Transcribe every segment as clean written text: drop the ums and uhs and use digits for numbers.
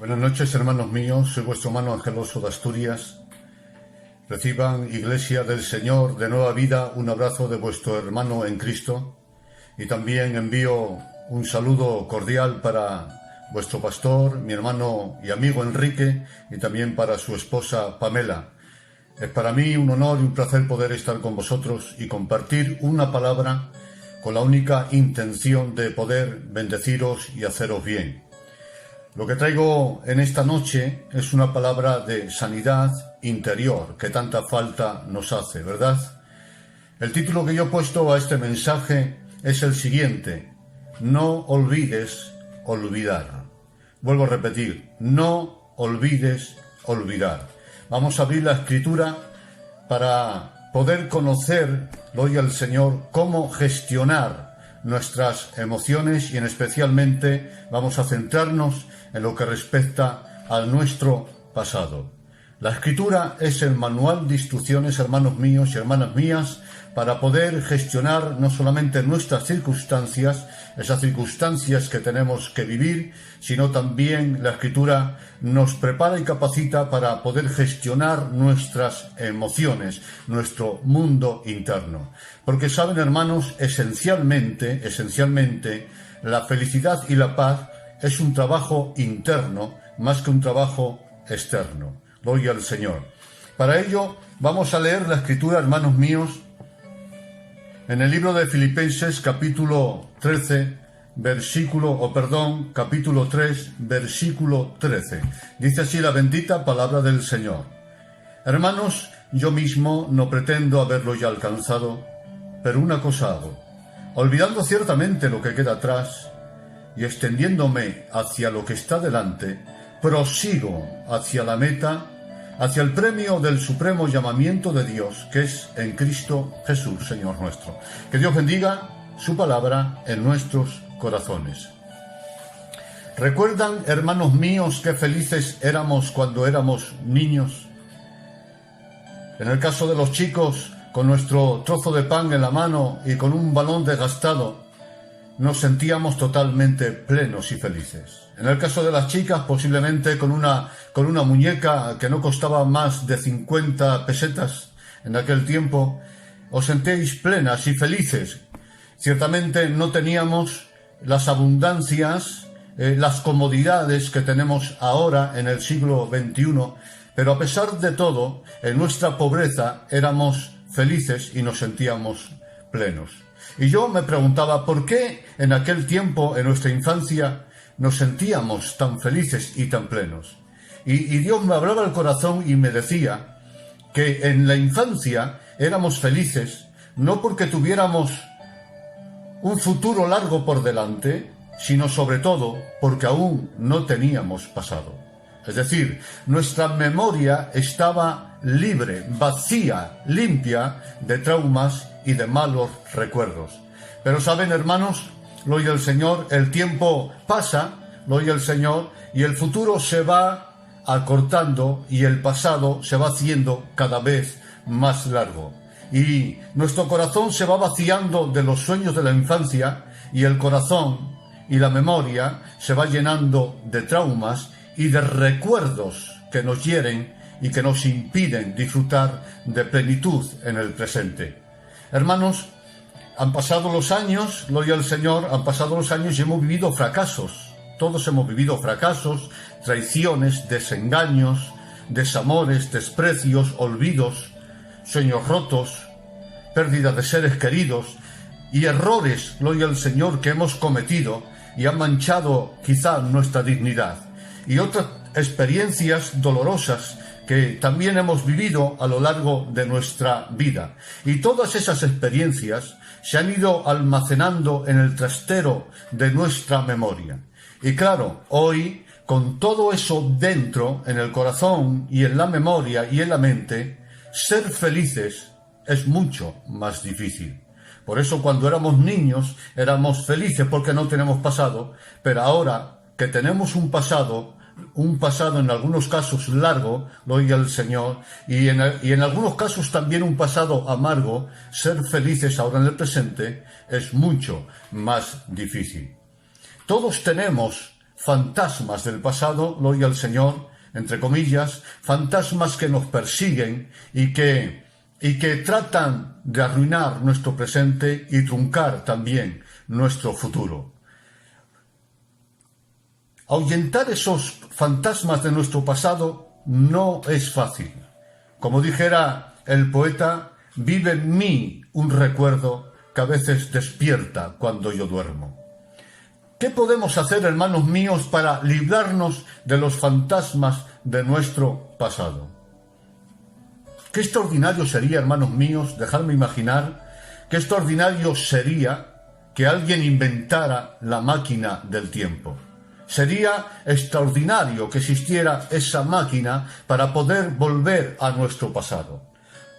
Buenas noches, hermanos míos, soy vuestro hermano Angeloso de Asturias. Reciban, Iglesia del Señor de Nueva Vida, un abrazo de vuestro hermano en Cristo, y también envío un saludo cordial para vuestro pastor, mi hermano y amigo Enrique, y también para su esposa Pamela. Es para mí un honor y un placer poder estar con vosotros y compartir una palabra con la única intención de poder bendeciros y haceros bien. Lo que traigo en esta noche es una palabra de sanidad interior que tanta falta nos hace, ¿verdad? El título que yo he puesto a este mensaje es el siguiente: no olvides olvidar. Vuelvo a repetir, no olvides olvidar. Vamos a abrir la Escritura para poder conocer, gloria al Señor, cómo gestionar nuestras emociones, y especialmente vamos a centrarnos en lo que respecta a nuestro pasado. La Escritura es el manual de instrucciones, hermanos míos y hermanas mías, para poder gestionar no solamente nuestras circunstancias, esas circunstancias que tenemos que vivir, sino también la Escritura nos prepara y capacita para poder gestionar nuestras emociones, nuestro mundo interno. Porque saben, hermanos, esencialmente, la felicidad y la paz es un trabajo interno más que un trabajo externo. Gloria al Señor. Para ello vamos a leer la Escritura, hermanos míos, en el libro de Filipenses, capítulo 3, versículo 13. Dice así la bendita palabra del Señor: Hermanos, yo mismo no pretendo haberlo ya alcanzado, pero una cosa hago, olvidando ciertamente lo que queda atrás y extendiéndome hacia lo que está delante, prosigo hacia la meta, hacia el premio del supremo llamamiento de Dios, que es en Cristo Jesús, Señor nuestro. Que Dios bendiga su palabra en nuestros corazones. ¿Recuerdan, hermanos míos, qué felices éramos cuando éramos niños? En el caso de los chicos, con nuestro trozo de pan en la mano y con un balón desgastado, nos sentíamos totalmente plenos y felices. En el caso de las chicas, posiblemente con una muñeca que no costaba más de 50 pesetas en aquel tiempo, os sentéis plenas y felices. Ciertamente no teníamos las abundancias, las comodidades que tenemos ahora en el siglo XXI, pero a pesar de todo, en nuestra pobreza éramos felices y nos sentíamos plenos. Y yo me preguntaba, ¿por qué en aquel tiempo, en nuestra infancia, nos sentíamos tan felices y tan plenos? Y Dios me hablaba al corazón y me decía que en la infancia éramos felices, no porque tuviéramos un futuro largo por delante, sino sobre todo porque aún no teníamos pasado. Es decir, nuestra memoria estaba libre, vacía, limpia de traumas y de malos recuerdos. Pero saben, hermanos, gloria al Señor, el tiempo pasa, gloria al Señor, y el futuro se va acortando y el pasado se va haciendo cada vez más largo. Y nuestro corazón se va vaciando de los sueños de la infancia, y el corazón y la memoria se va llenando de traumas y de recuerdos que nos hieren y que nos impiden disfrutar de plenitud en el presente. Hermanos, han pasado los años, gloria al Señor, han pasado los años y hemos vivido fracasos. Todos hemos vivido fracasos, traiciones, desengaños, desamores, desprecios, olvidos, sueños rotos, pérdida de seres queridos y errores, gloria al Señor, que hemos cometido y han manchado quizá nuestra dignidad. Y otras experiencias dolorosas que también hemos vivido a lo largo de nuestra vida. Y todas esas experiencias se han ido almacenando en el trastero de nuestra memoria. Y claro, hoy, con todo eso dentro, en el corazón y en la memoria y en la mente, ser felices es mucho más difícil. Por eso cuando éramos niños éramos felices porque no tenemos pasado, pero ahora que tenemos un pasado en algunos casos largo, gloria al Señor, y en algunos casos también un pasado amargo, ser felices ahora en el presente es mucho más difícil. Todos tenemos fantasmas del pasado, gloria al Señor, entre comillas, fantasmas que nos persiguen y que tratan de arruinar nuestro presente y truncar también nuestro futuro. Ahuyentar esos fantasmas de nuestro pasado no es fácil. Como dijera el poeta, vive en mí un recuerdo que a veces despierta cuando yo duermo. ¿Qué podemos hacer, hermanos míos, para librarnos de los fantasmas de nuestro pasado? Qué extraordinario sería, hermanos míos, dejarme imaginar, qué extraordinario sería que alguien inventara la máquina del tiempo. Sería extraordinario que existiera esa máquina para poder volver a nuestro pasado.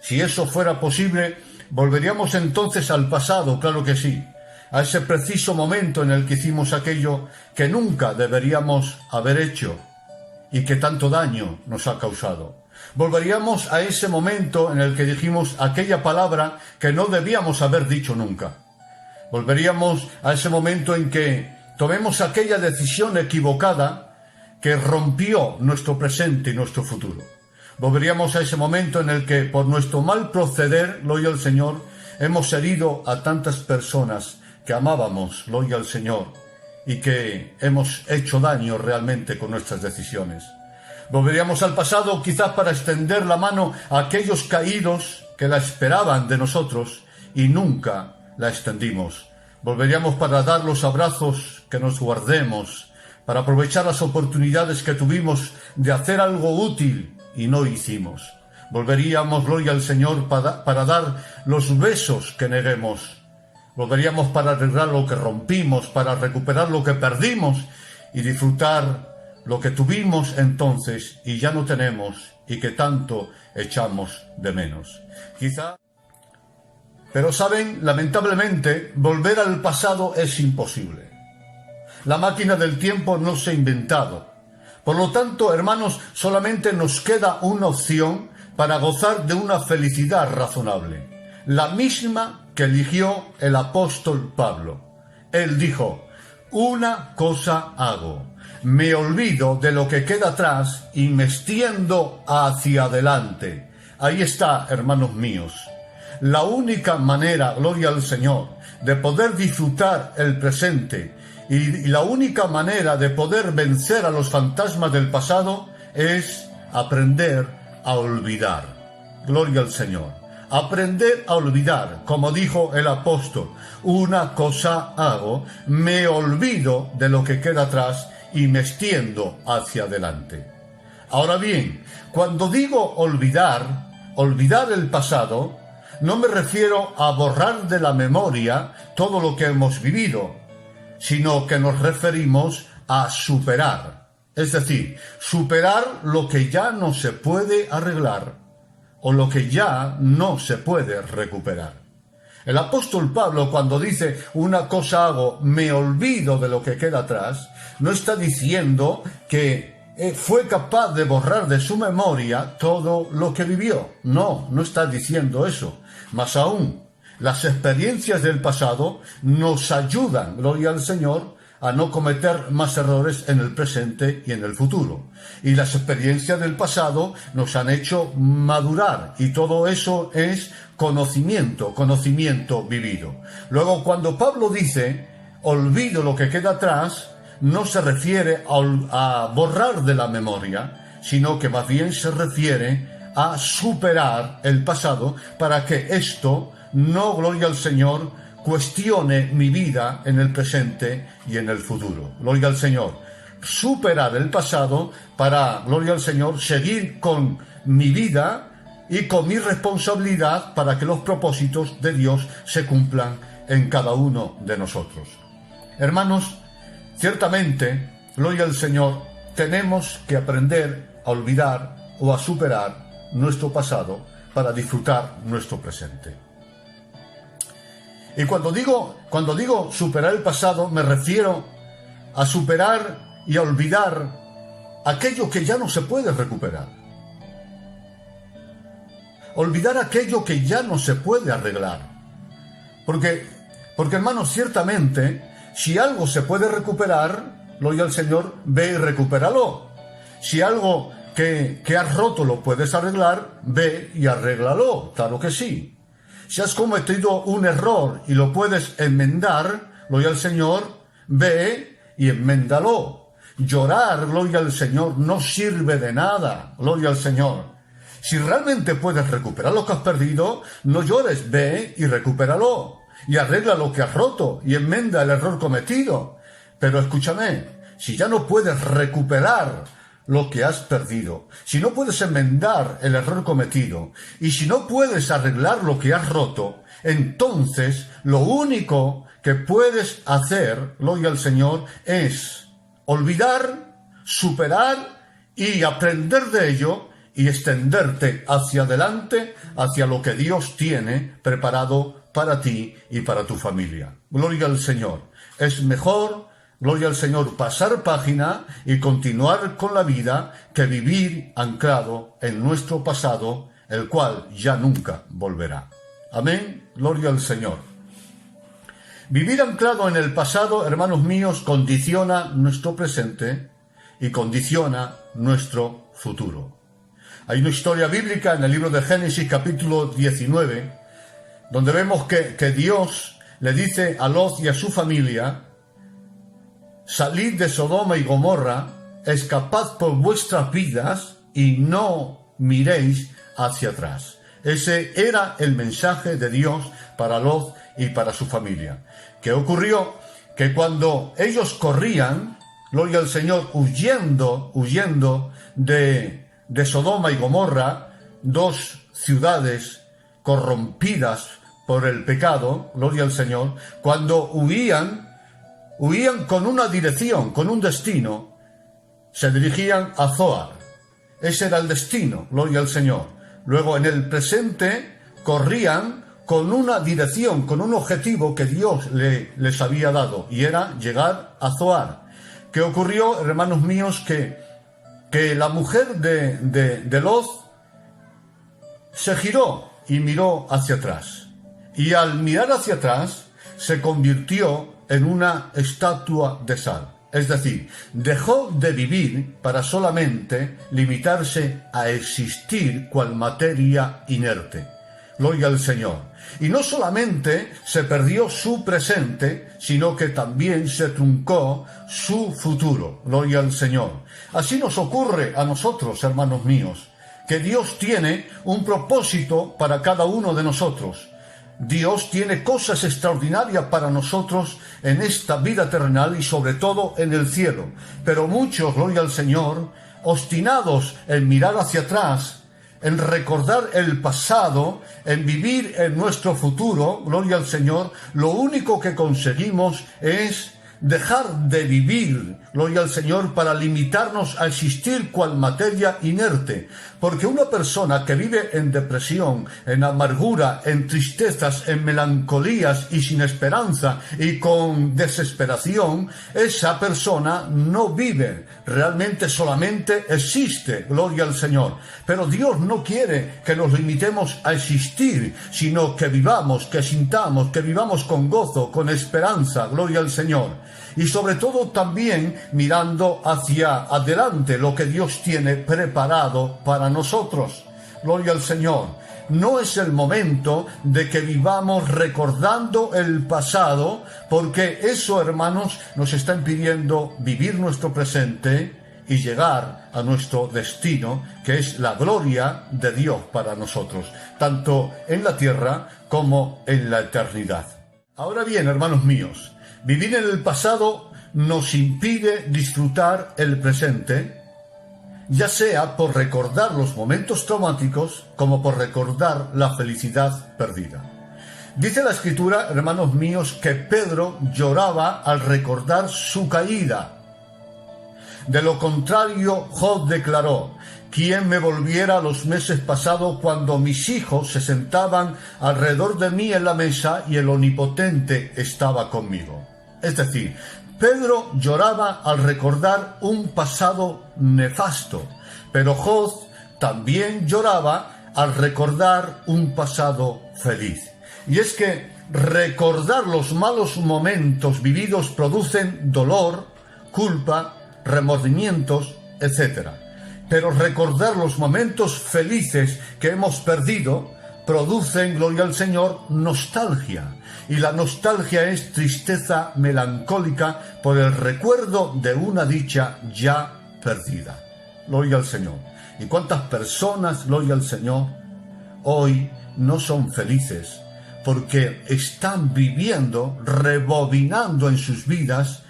Si eso fuera posible, ¿volveríamos entonces al pasado? Claro que sí. A ese preciso momento en el que hicimos aquello que nunca deberíamos haber hecho y que tanto daño nos ha causado. Volveríamos a ese momento en el que dijimos aquella palabra que no debíamos haber dicho nunca. Volveríamos a ese momento en que tomemos aquella decisión equivocada que rompió nuestro presente y nuestro futuro. Volveríamos a ese momento en el que, por nuestro mal proceder, gloria al Señor, hemos herido a tantas personas que amábamos, gloria al Señor, y que hemos hecho daño realmente con nuestras decisiones. Volveríamos al pasado quizás para extender la mano a aquellos caídos que la esperaban de nosotros y nunca la extendimos. Volveríamos para dar los abrazos que nos guardemos, para aprovechar las oportunidades que tuvimos de hacer algo útil y no hicimos. Volveríamos, gloria al Señor, para dar los besos que neguemos. Volveríamos para arreglar lo que rompimos, para recuperar lo que perdimos y disfrutar lo que tuvimos entonces y ya no tenemos y que tanto echamos de menos. Pero saben, lamentablemente, volver al pasado es imposible. La máquina del tiempo no se ha inventado. Por lo tanto, hermanos, solamente nos queda una opción para gozar de una felicidad razonable, la misma que eligió el apóstol Pablo. Él dijo: una cosa hago, me olvido de lo que queda atrás y me extiendo hacia adelante. Ahí está, hermanos míos. La única manera, gloria al Señor, de poder disfrutar el presente y la única manera de poder vencer a los fantasmas del pasado es aprender a olvidar. Gloria al Señor. Aprender a olvidar, como dijo el apóstol, una cosa hago, me olvido de lo que queda atrás y me extiendo hacia adelante. Ahora bien, cuando digo olvidar el pasado, no me refiero a borrar de la memoria todo lo que hemos vivido, sino que nos referimos a superar. Es decir, superar lo que ya no se puede arreglar o lo que ya no se puede recuperar. El apóstol Pablo, cuando dice una cosa hago, me olvido de lo que queda atrás, no está diciendo que fue capaz de borrar de su memoria todo lo que vivió. No está diciendo eso. Más aún, las experiencias del pasado nos ayudan, gloria al Señor, a no cometer más errores en el presente y en el futuro. Y las experiencias del pasado nos han hecho madurar, y todo eso es conocimiento vivido. Luego, cuando Pablo dice, olvido lo que queda atrás, no se refiere a borrar de la memoria, sino que más bien se refiere a superar el pasado para que esto no, gloria al Señor, cuestione mi vida en el presente y en el futuro. Gloria al Señor. Superar el pasado para, gloria al Señor, seguir con mi vida y con mi responsabilidad para que los propósitos de Dios se cumplan en cada uno de nosotros. Hermanos, ciertamente, gloria al Señor, tenemos que aprender a olvidar o a superar nuestro pasado para disfrutar nuestro presente. Y cuando digo superar el pasado, me refiero a superar y a olvidar aquello que ya no se puede recuperar. Olvidar aquello que ya no se puede arreglar. Porque hermanos, ciertamente, si algo se puede recuperar, gloria al Señor, ve y recupéralo. Si algo que has roto lo puedes arreglar, ve y arréglalo, claro que sí. Si has cometido un error y lo puedes enmendar, gloria al Señor, ve y enméndalo. Llorar, gloria al Señor, no sirve de nada, gloria al Señor. Si realmente puedes recuperar lo que has perdido, no llores, ve y recupéralo. Y arregla lo que has roto y enmenda el error cometido. Pero escúchame, si ya no puedes recuperar lo que has perdido, si no puedes enmendar el error cometido y si no puedes arreglar lo que has roto, entonces lo único que puedes hacer, gloria al Señor, es olvidar, superar y aprender de ello y extenderte hacia adelante, hacia lo que Dios tiene preparado para ti y para tu familia. Gloria al Señor. Es mejor, gloria al Señor, pasar página y continuar con la vida que vivir anclado en nuestro pasado, el cual ya nunca volverá. Amén. Gloria al Señor. Vivir anclado en el pasado, hermanos míos, condiciona nuestro presente y condiciona nuestro futuro. Hay una historia bíblica en el libro de Génesis, capítulo 19, donde vemos que Dios le dice a Lot y a su familia: salid de Sodoma y Gomorra, escapad por vuestras vidas y no miréis hacia atrás. Ese era el mensaje de Dios para Lot y para su familia. ¿Qué ocurrió? Que cuando ellos corrían, gloria al Señor, huyendo de Sodoma y Gomorra, dos ciudades corrompidas por el pecado, gloria al Señor, cuando huían con una dirección, con un destino, se dirigían a Zoar. Ese era el destino, gloria al Señor. Luego, en el presente, corrían con una dirección, con un objetivo que Dios les había dado, y era llegar a Zoar. ¿Qué ocurrió, hermanos míos? Que la mujer de Lot se giró y miró hacia atrás. Y al mirar hacia atrás, se convirtió en una estatua de sal. Es decir, dejó de vivir para solamente limitarse a existir cual materia inerte. Gloria al Señor. Y no solamente se perdió su presente, sino que también se truncó su futuro. Gloria al Señor. Así nos ocurre a nosotros, hermanos míos, que Dios tiene un propósito para cada uno de nosotros. Dios tiene cosas extraordinarias para nosotros en esta vida terrenal y sobre todo en el cielo. Pero muchos, gloria al Señor, obstinados en mirar hacia atrás, en recordar el pasado, en vivir en nuestro futuro, gloria al Señor, lo único que conseguimos es dejar de vivir, gloria al Señor, para limitarnos a existir cual materia inerte. Porque una persona que vive en depresión, en amargura, en tristezas, en melancolías y sin esperanza y con desesperación, esa persona no vive, realmente solamente existe, gloria al Señor. Pero Dios no quiere que nos limitemos a existir, sino que vivamos, que sintamos, que vivamos con gozo, con esperanza, gloria al Señor. Y sobre todo también mirando hacia adelante lo que Dios tiene preparado para nosotros. Gloria al Señor. No es el momento de que vivamos recordando el pasado, porque eso, hermanos, nos está impidiendo vivir nuestro presente y llegar a nuestro destino, que es la gloria de Dios para nosotros, tanto en la tierra como en la eternidad. Ahora bien, hermanos míos, vivir en el pasado nos impide disfrutar el presente, ya sea por recordar los momentos traumáticos como por recordar la felicidad perdida. Dice la Escritura, hermanos míos, que Pedro lloraba al recordar su caída. De lo contrario, Job declaró: ¿quién me volviera a los meses pasados cuando mis hijos se sentaban alrededor de mí en la mesa y el Omnipotente estaba conmigo? Es decir, Pedro lloraba al recordar un pasado nefasto, pero Job también lloraba al recordar un pasado feliz. Y es que recordar los malos momentos vividos producen dolor, culpa, remordimientos, etc. Pero recordar los momentos felices que hemos perdido producen, gloria al Señor, nostalgia. Y la nostalgia es tristeza melancólica por el recuerdo de una dicha ya perdida. Gloria al Señor. ¿Y cuántas personas, gloria al Señor, hoy no son felices porque están viviendo, rebobinando en sus vidas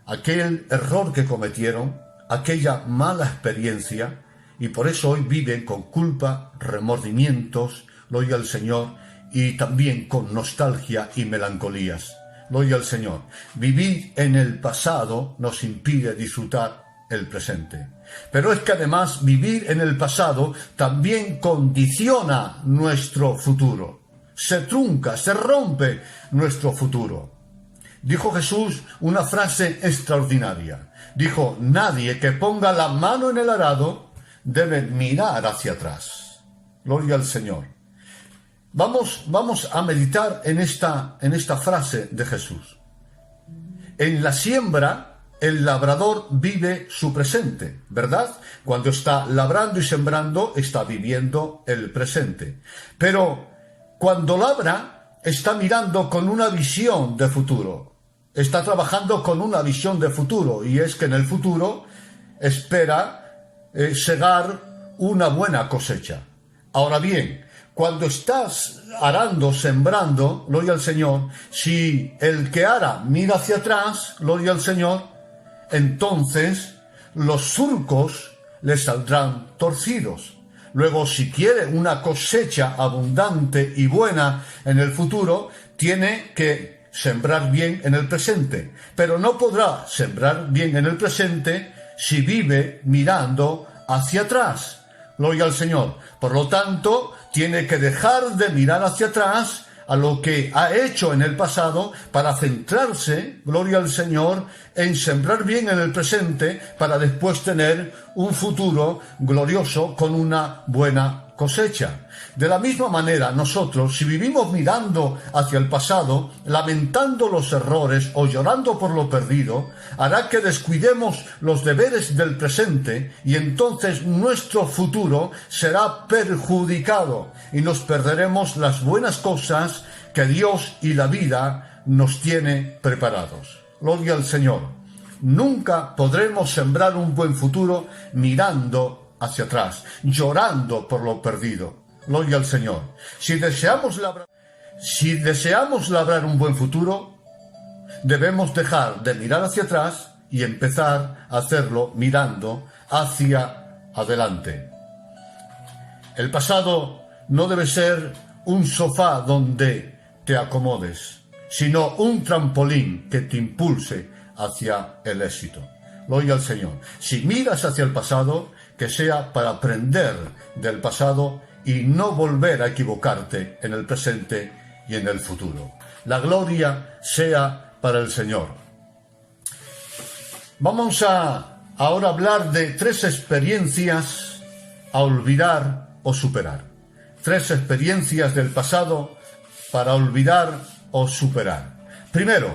aquel error que cometieron, aquella mala experiencia, y por eso hoy viven con culpa, remordimientos, gloria al Señor, y también con nostalgia y melancolías. Gloria al Señor. Vivir en el pasado nos impide disfrutar el presente. Pero es que además vivir en el pasado también condiciona nuestro futuro. Se trunca, se rompe nuestro futuro. Dijo Jesús una frase extraordinaria. Dijo: nadie que ponga la mano en el arado debe mirar hacia atrás. Gloria al Señor. Vamos a meditar en esta frase de Jesús. En la siembra, el labrador vive su presente, ¿verdad? Cuando está labrando y sembrando, está viviendo el presente. Pero cuando labra, está mirando con una visión de futuro. Está trabajando con una visión de futuro, y es que en el futuro espera segar una buena cosecha. Ahora bien, cuando estás arando, sembrando, gloria al Señor, si el que ara mira hacia atrás, gloria al Señor, entonces los surcos le saldrán torcidos. Luego, si quiere una cosecha abundante y buena en el futuro, tiene que sembrar bien en el presente. Pero no podrá sembrar bien en el presente si vive mirando hacia atrás. Gloria al Señor. Por lo tanto, tiene que dejar de mirar hacia atrás a lo que ha hecho en el pasado para centrarse, gloria al Señor, en sembrar bien en el presente para después tener un futuro glorioso con una buena cosecha. De la misma manera, nosotros, si vivimos mirando hacia el pasado, lamentando los errores o llorando por lo perdido, hará que descuidemos los deberes del presente y entonces nuestro futuro será perjudicado y nos perderemos las buenas cosas que Dios y la vida nos tiene preparados. Gloria al Señor. Nunca podremos sembrar un buen futuro mirando hacia atrás, llorando por lo perdido. Gloria al Señor. Si deseamos labrar un buen futuro, debemos dejar de mirar hacia atrás y empezar a hacerlo mirando hacia adelante. El pasado no debe ser un sofá donde te acomodes, sino un trampolín que te impulse hacia el éxito. Gloria al Señor. Si miras hacia el pasado, que sea para aprender del pasado y no volver a equivocarte en el presente y en el futuro. La gloria sea para el Señor. Vamos a ahora hablar de 3 experiencias a olvidar o superar. 3 experiencias del pasado para olvidar o superar. Primero,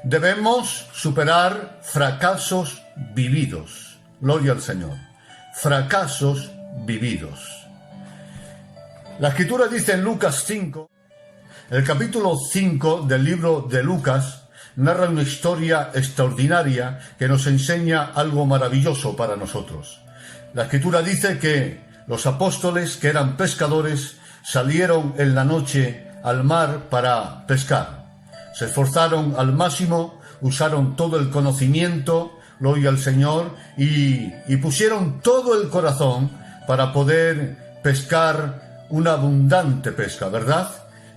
debemos superar fracasos vividos. Gloria al Señor. Fracasos vividos. La Escritura dice en Lucas 5, el capítulo 5 del libro de Lucas, narra una historia extraordinaria que nos enseña algo maravilloso para nosotros. La Escritura dice que los apóstoles, que eran pescadores, salieron en la noche al mar para pescar. Se esforzaron al máximo, usaron todo el conocimiento, gloria al Señor, y pusieron todo el corazón para poder pescar una abundante pesca, ¿verdad?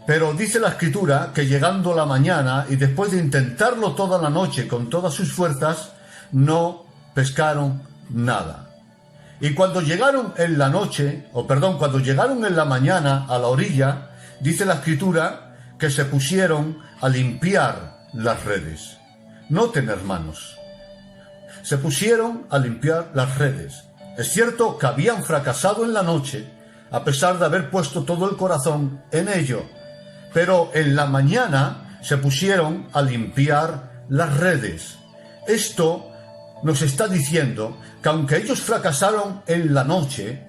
Pero dice la Escritura que llegando la mañana y después de intentarlo toda la noche con todas sus fuerzas, no pescaron nada. Y cuando llegaron en la noche, cuando llegaron en la mañana a la orilla, dice la Escritura que se pusieron a limpiar las redes. Noten, hermanos, se pusieron a limpiar las redes. Es cierto que habían fracasado en la noche, a pesar de haber puesto todo el corazón en ello. Pero en la mañana se pusieron a limpiar las redes. Esto nos está diciendo que aunque ellos fracasaron en la noche,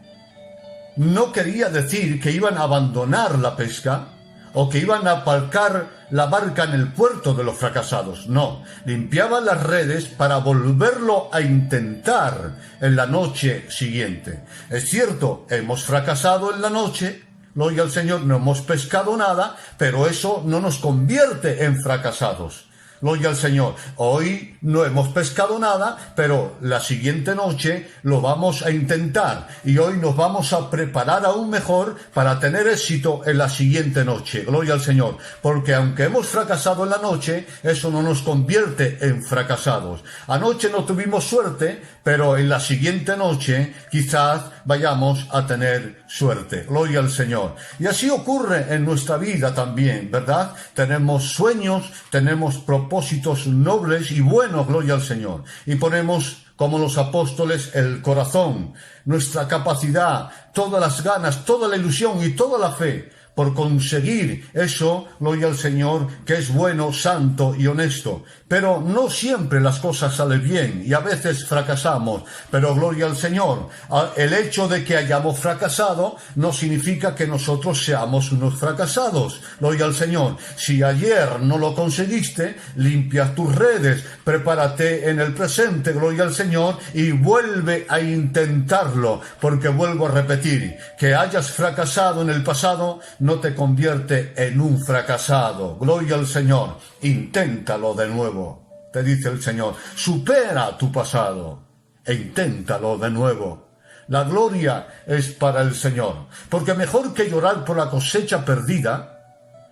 no quería decir que iban a abandonar la pesca o que iban a aparcar la barca en el puerto de los fracasados. No, limpiaban las redes para volverlo a intentar en la noche siguiente. Es cierto, hemos fracasado en la noche, gloria al Señor, no hemos pescado nada, pero eso no nos convierte en fracasados. Gloria al Señor. Hoy no hemos pescado nada, pero la siguiente noche lo vamos a intentar. Y hoy nos vamos a preparar aún mejor para tener éxito en la siguiente noche. Gloria al Señor. Porque aunque hemos fracasado en la noche, eso no nos convierte en fracasados. Anoche no tuvimos suerte, pero en la siguiente noche quizás vayamos a tener suerte. Gloria al Señor. Y así ocurre en nuestra vida también, ¿verdad? Tenemos sueños, tenemos propósitos nobles y buenos, gloria al Señor. Y ponemos, como los apóstoles, el corazón, nuestra capacidad, todas las ganas, toda la ilusión y toda la fe por conseguir eso, gloria al Señor, que es bueno, santo y honesto. Pero no siempre las cosas salen bien y a veces fracasamos. Pero gloria al Señor, el hecho de que hayamos fracasado no significa que nosotros seamos unos fracasados. Gloria al Señor. Si ayer no lo conseguiste, limpia tus redes, prepárate en el presente, gloria al Señor, y vuelve a intentarlo. Porque vuelvo a repetir, que hayas fracasado en el pasado no te convierte en un fracasado. Gloria al Señor. Inténtalo de nuevo, te dice el Señor. Supera tu pasado e inténtalo de nuevo. La gloria es para el Señor, porque mejor que llorar por la cosecha perdida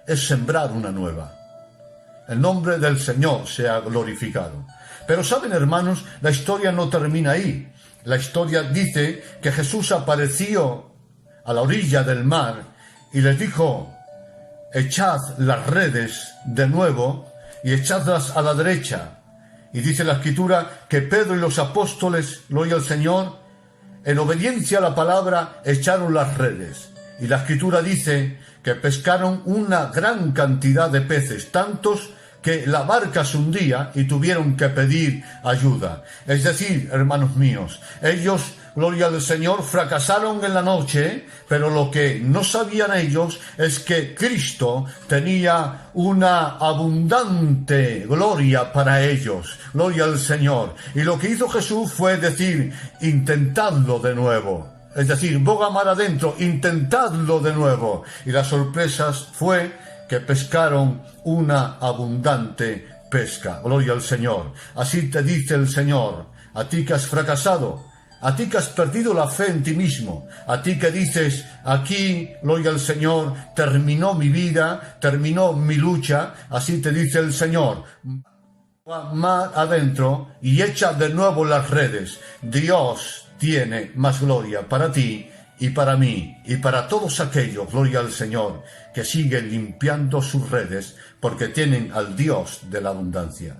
es sembrar una nueva. El nombre del Señor sea glorificado. Pero saben, hermanos, la historia no termina ahí. La historia dice que Jesús apareció a la orilla del mar y les dijo: echad las redes de nuevo y echadlas a la derecha. Y dice la Escritura que Pedro y los apóstoles, gloria al Señor, en obediencia a la palabra, echaron las redes. Y la Escritura dice que pescaron una gran cantidad de peces, tantos que la barca se hundía y tuvieron que pedir ayuda. Es decir, hermanos míos, ellos, gloria al Señor, fracasaron en la noche, pero lo que no sabían ellos es que Cristo tenía una abundante gloria para ellos. Gloria al Señor. Y lo que hizo Jesús fue decir: intentadlo de nuevo. Es decir, boga mar adentro, intentadlo de nuevo. Y la sorpresa fue que pescaron una abundante pesca. Gloria al Señor. Así te dice el Señor, a ti que has fracasado, a ti que has perdido la fe en ti mismo, a ti que dices: aquí, gloria al Señor, terminó mi vida, terminó mi lucha. Así te dice el Señor: mar adentro y echa de nuevo las redes. Dios tiene más gloria para ti y para mí, y para todos aquellos, gloria al Señor, que siguen limpiando sus redes, porque tienen al Dios de la abundancia.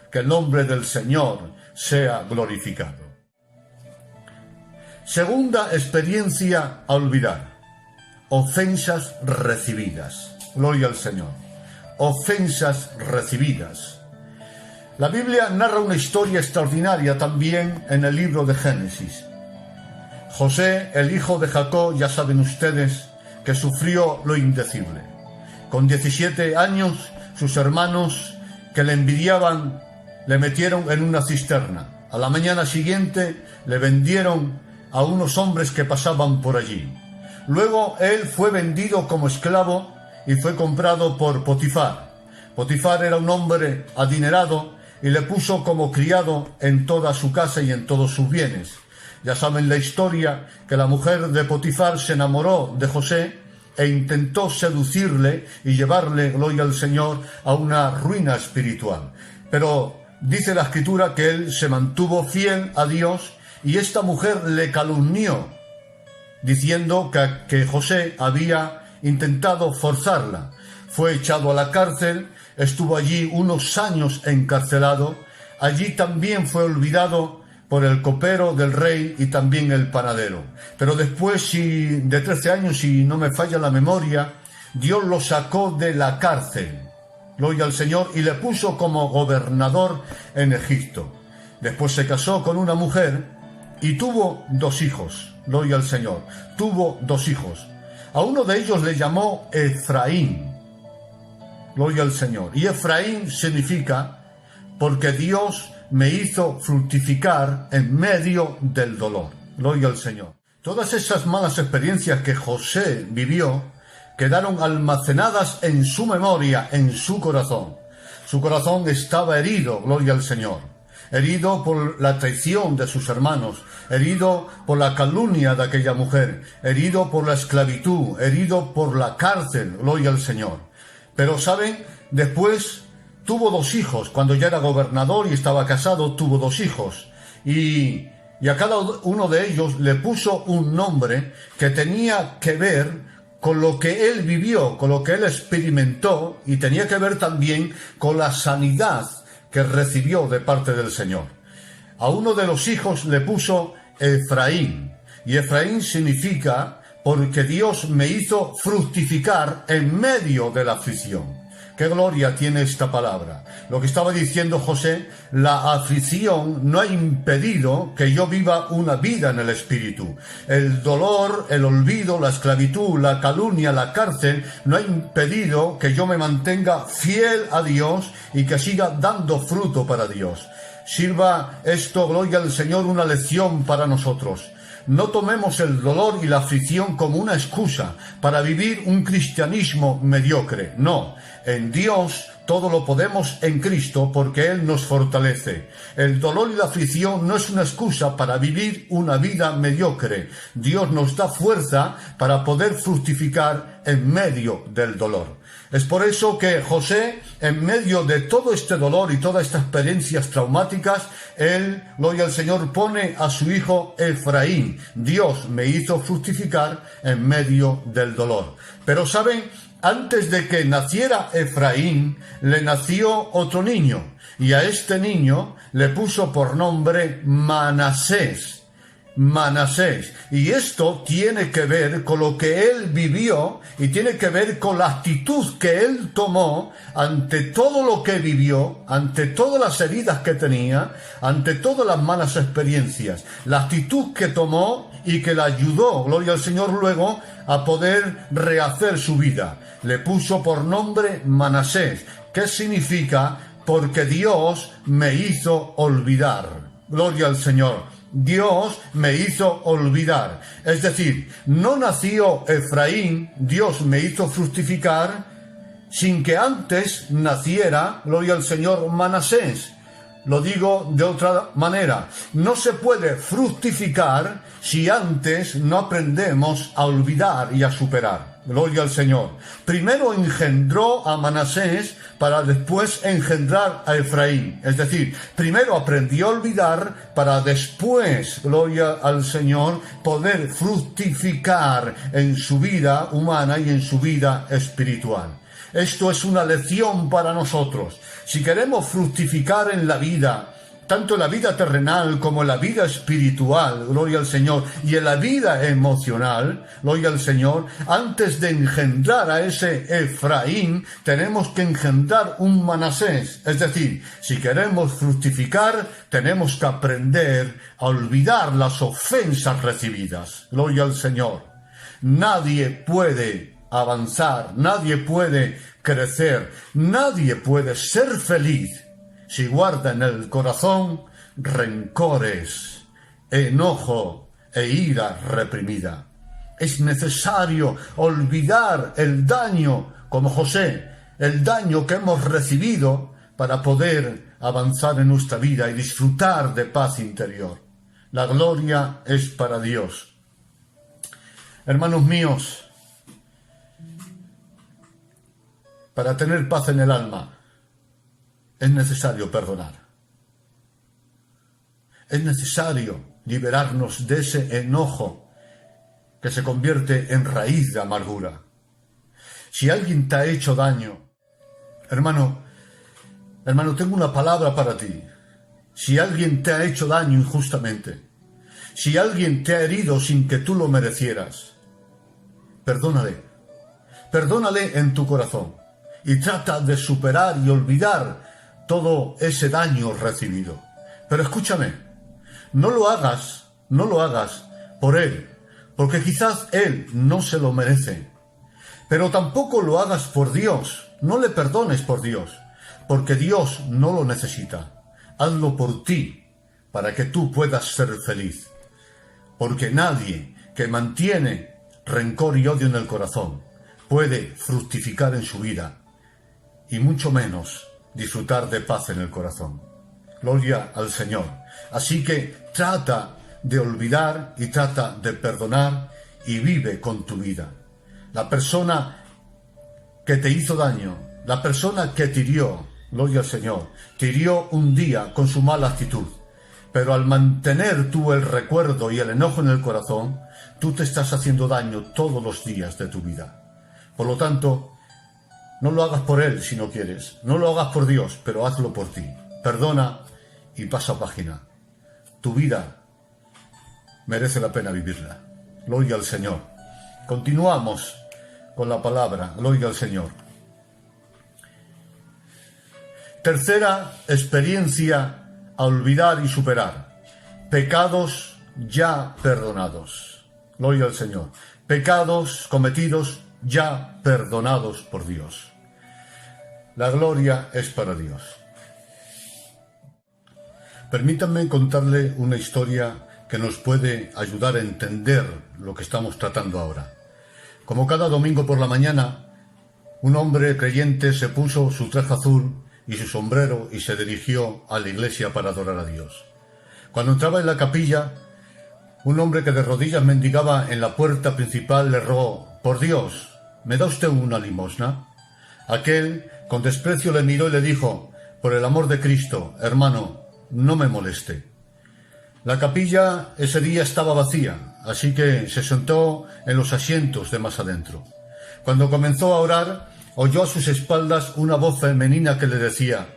Que el nombre del Señor sea glorificado. Segunda experiencia a olvidar: ofensas recibidas. Gloria al Señor. Ofensas recibidas. La Biblia narra una historia extraordinaria también en el libro de Génesis. José, el hijo de Jacob, ya saben ustedes que sufrió lo indecible. Con 17 años, sus hermanos, que le envidiaban, le metieron en una cisterna. A la mañana siguiente le vendieron a unos hombres que pasaban por allí. Luego él fue vendido como esclavo y fue comprado por Potifar. Potifar era un hombre adinerado y le puso como criado en toda su casa y en todos sus bienes. Ya saben la historia, que la mujer de Potifar se enamoró de José e intentó seducirle y llevarle, gloria al Señor, a una ruina espiritual. Pero dice la Escritura que él se mantuvo fiel a Dios y esta mujer le calumnió, diciendo que José había intentado forzarla. Fue echado a la cárcel, estuvo allí unos años encarcelado. Allí también fue olvidado por el copero del rey y también el panadero. Pero después de 13 años, si no me falla la memoria, Dios lo sacó de la cárcel gloria al Señor, y le puso como gobernador en Egipto. Después se casó con una mujer y tuvo 2 hijos, gloria al Señor. Tuvo 2 hijos. A uno de ellos le llamó Efraín, gloria al Señor. Y Efraín significa porque Dios me hizo fructificar en medio del dolor, gloria al Señor. Todas esas malas experiencias que José vivió quedaron almacenadas en su memoria, en su corazón. Su corazón estaba herido, gloria al Señor. Herido por la traición de sus hermanos, herido por la calumnia de aquella mujer, herido por la esclavitud, herido por la cárcel, gloria al Señor. Pero, ¿saben? Después tuvo 2 hijos. Cuando ya era gobernador y estaba casado, tuvo 2 hijos. Y a cada uno de ellos le puso un nombre que tenía que ver con lo que él vivió, con lo que él experimentó, y tenía que ver también con la sanidad que recibió de parte del Señor. A uno de los hijos le puso Efraín, y Efraín significa porque Dios me hizo fructificar en medio de la aflicción. ¡Qué gloria tiene esta palabra! Lo que estaba diciendo José, la aflicción no ha impedido que yo viva una vida en el Espíritu. El dolor, el olvido, la esclavitud, la calumnia, la cárcel, no ha impedido que yo me mantenga fiel a Dios y que siga dando fruto para Dios. Sirva esto, gloria al Señor, una lección para nosotros. No tomemos el dolor y la aflicción como una excusa para vivir un cristianismo mediocre. No, en Dios todo lo podemos en Cristo porque Él nos fortalece. El dolor y la aflicción no es una excusa para vivir una vida mediocre. Dios nos da fuerza para poder fructificar en medio del dolor. Es por eso que José, en medio de todo este dolor y todas estas experiencias traumáticas, él, gloria al Señor, pone a su hijo Efraín. Dios me hizo fructificar en medio del dolor. Pero ¿saben? Antes de que naciera Efraín, le nació otro niño, y a este niño le puso por nombre Manasés. Manasés. Y esto tiene que ver con lo que él vivió y tiene que ver con la actitud que él tomó ante todo lo que vivió, ante todas las heridas que tenía, ante todas las malas experiencias. La actitud que tomó y que le ayudó, gloria al Señor, luego a poder rehacer su vida. Le puso por nombre Manasés, que significa porque Dios me hizo olvidar. Gloria al Señor. Dios me hizo olvidar. Es decir, no nació Efraín, Dios me hizo fructificar, sin que antes naciera, gloria al Señor, Manasés. Lo digo de otra manera, no se puede fructificar si antes no aprendemos a olvidar y a superar. Gloria al Señor. Primero engendró a Manasés para después engendrar a Efraín. Es decir, primero aprendió a olvidar para después, gloria al Señor, poder fructificar en su vida humana y en su vida espiritual. Esto es una lección para nosotros. Si queremos fructificar en la vida, tanto en la vida terrenal como en la vida espiritual, gloria al Señor, y en la vida emocional, gloria al Señor, antes de engendrar a ese Efraín, tenemos que engendrar un Manasés. Es decir, si queremos fructificar, tenemos que aprender a olvidar las ofensas recibidas. Gloria al Señor. Nadie puede avanzar, nadie puede crecer, nadie puede ser feliz si guarda en el corazón rencores, enojo e ira reprimida. Es necesario olvidar el daño, como José, el daño que hemos recibido para poder avanzar en nuestra vida y disfrutar de paz interior. La gloria es para Dios. Hermanos míos, para tener paz en el alma, es necesario perdonar. Es necesario liberarnos de ese enojo que se convierte en raíz de amargura. Si alguien te ha hecho daño, hermano, tengo una palabra para ti. Si alguien te ha hecho daño injustamente, si alguien te ha herido sin que tú lo merecieras, perdónale. Perdónale en tu corazón. y trata de superar y olvidar todo ese daño recibido. Pero escúchame, no lo hagas por él, porque quizás él no se lo merece. Pero tampoco lo hagas por Dios, no le perdones por Dios, porque Dios no lo necesita. Hazlo por ti, para que tú puedas ser feliz. Porque nadie que mantiene rencor y odio en el corazón puede fructificar en su vida, y mucho menos disfrutar de paz en el corazón. Gloria al Señor. Así que trata de olvidar y trata de perdonar y vive con tu vida. La persona que te hizo daño, la persona que te hirió, gloria al Señor, te hirió un día con su mala actitud. Pero al mantener tú el recuerdo y el enojo en el corazón, tú te estás haciendo daño todos los días de tu vida. Por lo tanto, no lo hagas por él si no quieres, no lo hagas por Dios, pero hazlo por ti. Perdona y pasa página. Tu vida merece la pena vivirla. Gloria al Señor. Continuamos con la palabra. Gloria al Señor. Tercera experiencia a olvidar y superar. Pecados ya perdonados. Gloria al Señor. Pecados cometidos ya perdonados por Dios. La gloria es para Dios. Permítanme contarle una historia que nos puede ayudar a entender lo que estamos tratando ahora. Como cada domingo por la mañana, un hombre creyente se puso su traje azul y su sombrero y se dirigió a la iglesia para adorar a Dios. Cuando entraba en la capilla, un hombre que de rodillas mendigaba en la puerta principal le rogó: «Por Dios, ¿me da usted una limosna?». Aquel, con desprecio, le miró y le dijo: «Por el amor de Cristo, hermano, no me moleste». La capilla ese día estaba vacía, así que se sentó en los asientos de más adentro. Cuando comenzó a orar, oyó a sus espaldas una voz femenina que le decía: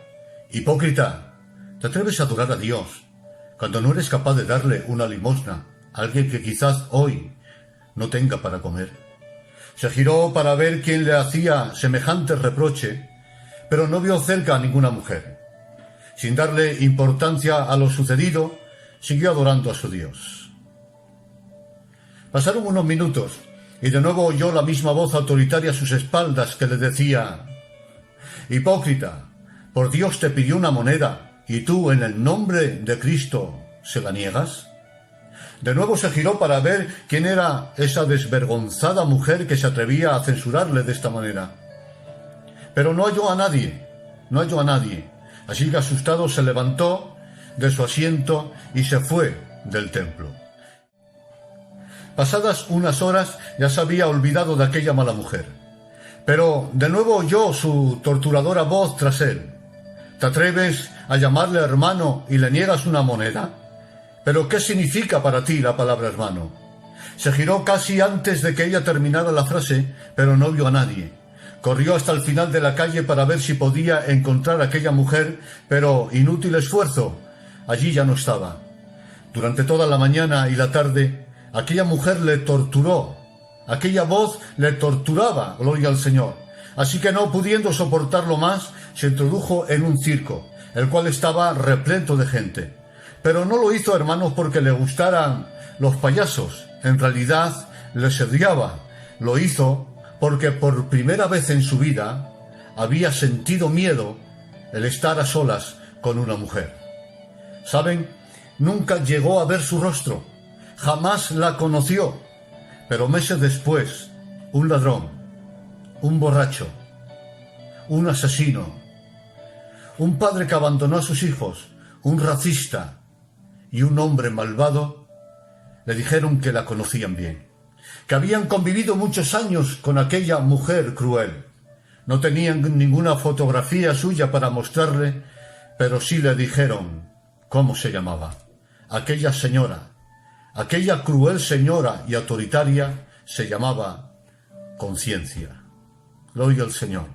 «Hipócrita, ¿te atreves a adorar a Dios cuando no eres capaz de darle una limosna a alguien que quizás hoy no tenga para comer?». Se giró para ver quién le hacía semejante reproche, pero no vio cerca a ninguna mujer. Sin darle importancia a lo sucedido, siguió adorando a su Dios. Pasaron unos minutos y de nuevo oyó la misma voz autoritaria a sus espaldas que le decía: «Hipócrita, por Dios te pidió una moneda y tú, en el nombre de Cristo, ¿se la niegas?». De nuevo se giró para ver quién era esa desvergonzada mujer que se atrevía a censurarle de esta manera. Pero no halló a nadie. Así que asustado se levantó de su asiento y se fue del templo. Pasadas unas horas ya se había olvidado de aquella mala mujer. Pero de nuevo oyó su torturadora voz tras él: «¿Te atreves a llamarle hermano y le niegas una moneda? ¿Pero qué significa para ti la palabra hermano?». Se giró casi antes de que ella terminara la frase, pero no vio a nadie. Corrió hasta el final de la calle para ver si podía encontrar a aquella mujer, pero inútil esfuerzo. Allí ya no estaba. Durante toda la mañana y la tarde, aquella mujer le torturó. Aquella voz le torturaba, gloria al Señor. Así que, no pudiendo soportarlo más, se introdujo en un circo, el cual estaba repleto de gente. Pero no lo hizo, hermanos, porque le gustaran los payasos. En realidad, les odiaba. Lo hizo porque por primera vez en su vida había sentido miedo el estar a solas con una mujer. ¿Saben? Nunca llegó a ver su rostro. Jamás la conoció. Pero meses después, un ladrón, un borracho, un asesino, un padre que abandonó a sus hijos, un racista y un hombre malvado, le dijeron que la conocían bien, que habían convivido muchos años con aquella mujer cruel. No tenían ninguna fotografía suya para mostrarle, pero sí le dijeron cómo se llamaba. Aquella señora, aquella cruel señora y autoritaria, se llamaba Conciencia. Gloria al Señor.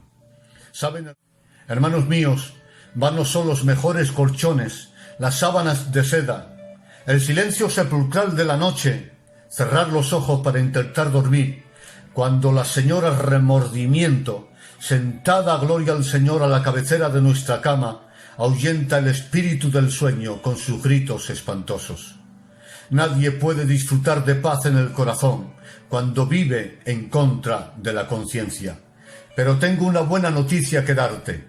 ¿Saben, hermanos míos? Vanos son los mejores colchones, las sábanas de seda, el silencio sepulcral de la noche, cerrar los ojos para intentar dormir, cuando las señoras remordimiento sentada, gloria al Señor, a la cabecera de nuestra cama, ahuyenta el espíritu del sueño con sus gritos espantosos. Nadie puede disfrutar de paz en el corazón cuando vive en contra de la conciencia. Pero tengo una buena noticia que darte.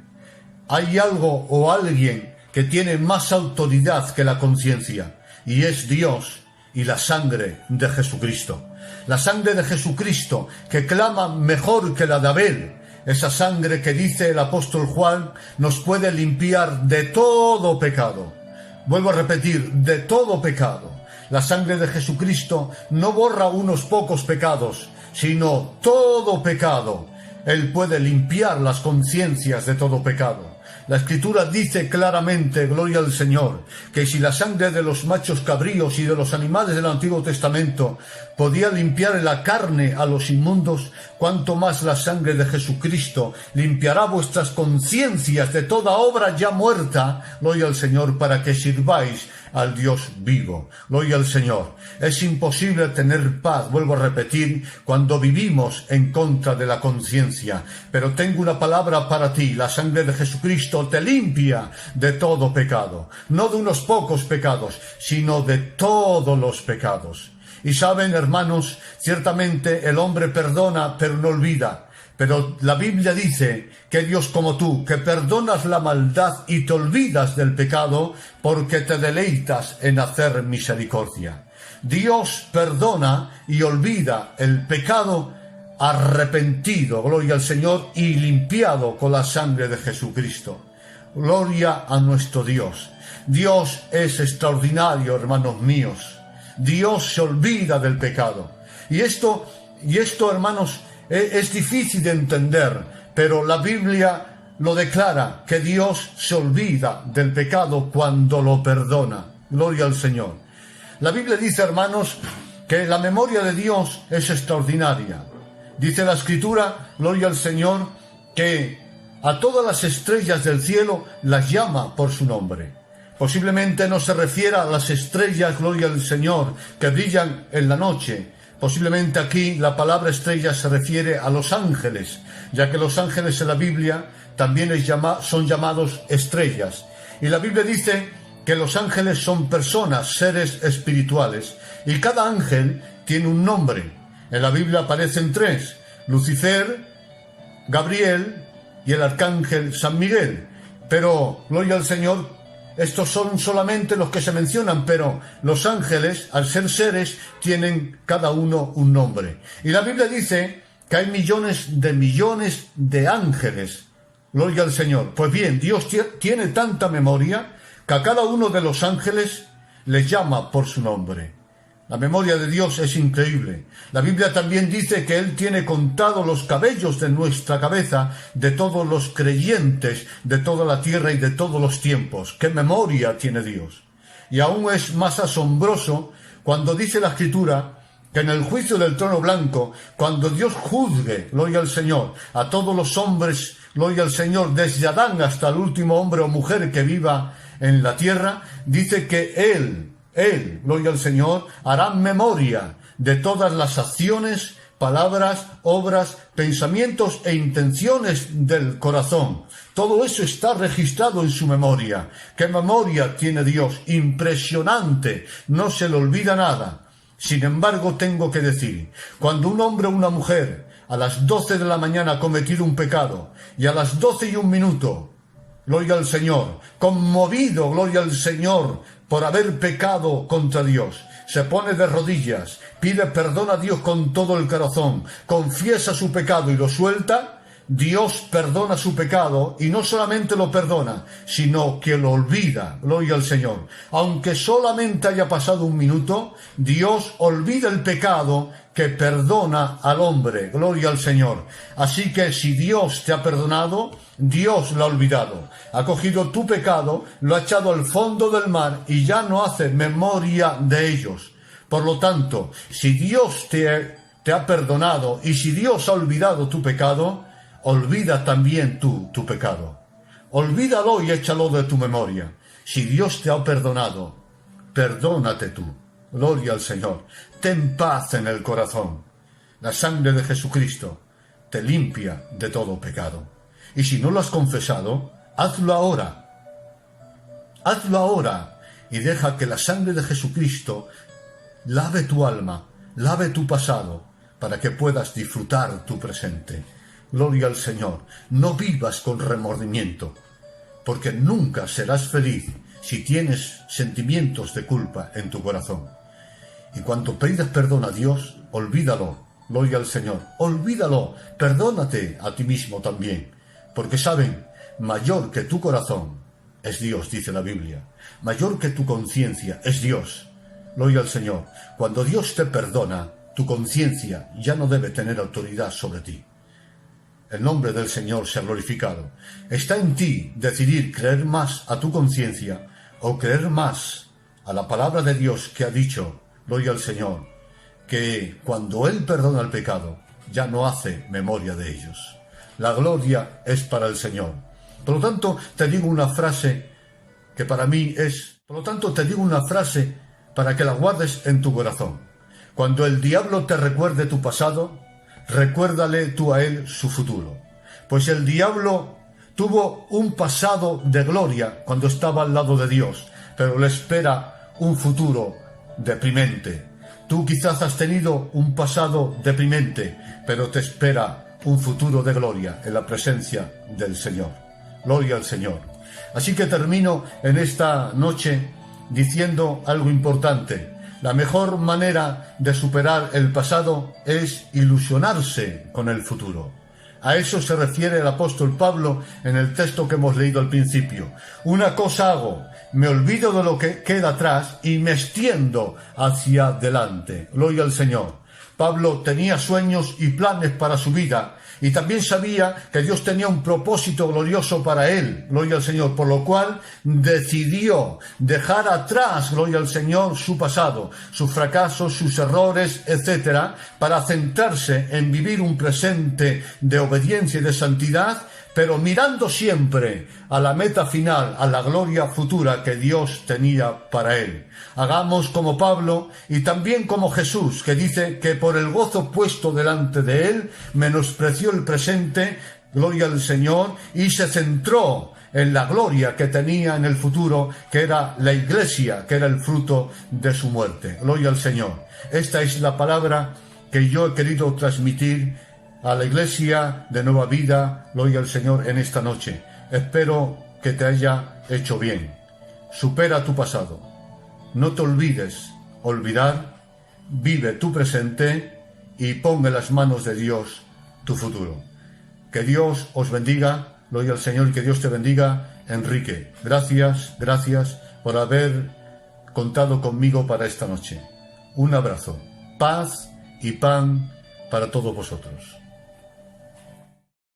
Hay algo o alguien que tiene más autoridad que la conciencia, y es Dios y la sangre de Jesucristo. La sangre de Jesucristo, que clama mejor que la de Abel. Esa sangre que, dice el apóstol Juan, nos puede limpiar de todo pecado. Vuelvo a repetir, de todo pecado. La sangre de Jesucristo no borra unos pocos pecados, sino todo pecado. Él puede limpiar las conciencias de todo pecado. La Escritura dice claramente, gloria al Señor, que si la sangre de los machos cabríos y de los animales del Antiguo Testamento podía limpiar la carne a los inmundos, cuánto más la sangre de Jesucristo limpiará vuestras conciencias de toda obra ya muerta, gloria al Señor, para que sirváis al Dios vivo. Gloria al Señor. Es imposible tener paz, vuelvo a repetir, cuando vivimos en contra de la conciencia. Pero tengo una palabra para ti. La sangre de Jesucristo te limpia de todo pecado. No de unos pocos pecados, sino de todos los pecados. Y saben, hermanos, ciertamente el hombre perdona, pero no olvida. Pero la Biblia dice que Dios, como tú, que perdonas la maldad y te olvidas del pecado porque te deleitas en hacer misericordia. Dios perdona y olvida el pecado arrepentido, gloria al Señor, y limpiado con la sangre de Jesucristo. Gloria a nuestro Dios. Dios es extraordinario, hermanos míos. Dios se olvida del pecado. Y esto, hermanos, es difícil de entender, pero la Biblia lo declara, que Dios se olvida del pecado cuando lo perdona. Gloria al Señor. La Biblia dice, hermanos, que la memoria de Dios es extraordinaria. Dice la Escritura, gloria al Señor, que a todas las estrellas del cielo las llama por su nombre. Posiblemente no se refiera a las estrellas, gloria al Señor, que brillan en la noche. Posiblemente aquí la palabra estrella se refiere a los ángeles, ya que los ángeles en la Biblia también son llamados estrellas. Y la Biblia dice que los ángeles son personas, seres espirituales, y cada ángel tiene un nombre. En la Biblia aparecen 3, Lucifer, Gabriel y el arcángel San Miguel. Pero, gloria al Señor, estos son solamente los que se mencionan, pero los ángeles, al ser seres, tienen cada uno un nombre. Y la Biblia dice que hay millones de ángeles. Gloria al Señor. Pues bien, Dios tiene tanta memoria que a cada uno de los ángeles les llama por su nombre. La memoria de Dios es increíble. La Biblia también dice que Él tiene contados los cabellos de nuestra cabeza, de todos los creyentes, de toda la tierra y de todos los tiempos. ¡Qué memoria tiene Dios! Y aún es más asombroso cuando dice la Escritura que en el juicio del trono blanco, cuando Dios juzgue, gloria al Señor, a todos los hombres, gloria al Señor, desde Adán hasta el último hombre o mujer que viva en la tierra, dice que Él, gloria al Señor, hará memoria de todas las acciones, palabras, obras, pensamientos e intenciones del corazón. Todo eso está registrado en su memoria. ¿Qué memoria tiene Dios? Impresionante. No se le olvida nada. Sin embargo, tengo que decir, cuando un hombre o una mujer a las 12 de la mañana ha cometido un pecado y a las 12:01, gloria al Señor, conmovido, gloria al Señor, por haber pecado contra Dios, se pone de rodillas, pide perdón a Dios con todo el corazón, confiesa su pecado y lo suelta, Dios perdona su pecado y no solamente lo perdona, sino que lo olvida, gloria al Señor. Aunque solamente haya pasado un minuto, Dios olvida el pecado que perdona al hombre, gloria al Señor. Así que si Dios te ha perdonado, Dios lo ha olvidado. Ha cogido tu pecado, lo ha echado al fondo del mar y ya no hace memoria de ellos. Por lo tanto, si Dios te ha perdonado y si Dios ha olvidado tu pecado, olvida también tú tu pecado. Olvídalo y échalo de tu memoria. Si Dios te ha perdonado, perdónate tú. Gloria al Señor. Ten paz en el corazón. La sangre de Jesucristo te limpia de todo pecado. Y si no lo has confesado, hazlo ahora. Hazlo ahora y deja que la sangre de Jesucristo lave tu alma, lave tu pasado, para que puedas disfrutar tu presente. Gloria al Señor. No vivas con remordimiento, porque nunca serás feliz si tienes sentimientos de culpa en tu corazón. Y cuando pidas perdón a Dios, olvídalo. Gloria al Señor. Olvídalo. Perdónate a ti mismo también. Porque saben, mayor que tu corazón es Dios, dice la Biblia. Mayor que tu conciencia es Dios. Gloria al Señor. Cuando Dios te perdona, tu conciencia ya no debe tener autoridad sobre ti. El nombre del Señor sea glorificado. Está en ti decidir creer más a tu conciencia o creer más a la palabra de Dios que ha dicho, gloria al Señor, que cuando Él perdona el pecado, ya no hace memoria de ellos. La gloria es para el Señor. Por lo tanto, te digo una frase que para mí es... Por lo tanto, te digo una frase para que la guardes en tu corazón. Cuando el diablo te recuerde tu pasado, recuérdale tú a él su futuro. Pues el diablo tuvo un pasado de gloria cuando estaba al lado de Dios, pero le espera un futuro deprimente. Tú quizás has tenido un pasado deprimente, pero te espera un futuro de gloria en la presencia del Señor. Gloria al Señor. Así que termino en esta noche diciendo algo importante. La mejor manera de superar el pasado es ilusionarse con el futuro. A eso se refiere el apóstol Pablo en el texto que hemos leído al principio. Una cosa hago, me olvido de lo que queda atrás y me extiendo hacia adelante. Gloria al Señor. Pablo tenía sueños y planes para su vida y también sabía que Dios tenía un propósito glorioso para él, gloria al Señor, por lo cual decidió dejar atrás, gloria al Señor, su pasado, sus fracasos, sus errores, etcétera, para centrarse en vivir un presente de obediencia y de santidad, pero mirando siempre a la meta final, a la gloria futura que Dios tenía para él. Hagamos como Pablo y también como Jesús, que dice que por el gozo puesto delante de él, menospreció el presente, gloria al Señor, y se centró en la gloria que tenía en el futuro, que era la iglesia, que era el fruto de su muerte. Gloria al Señor. Esta es la palabra que yo he querido transmitir a la iglesia de Nueva Vida, gloria al Señor, en esta noche. Espero que te haya hecho bien. Supera tu pasado. No te olvides olvidar, vive tu presente y pon en las manos de Dios tu futuro. Que Dios os bendiga, gloria al Señor, y que Dios te bendiga, Enrique. Gracias por haber contado conmigo para esta noche. Un abrazo, paz y pan para todos vosotros.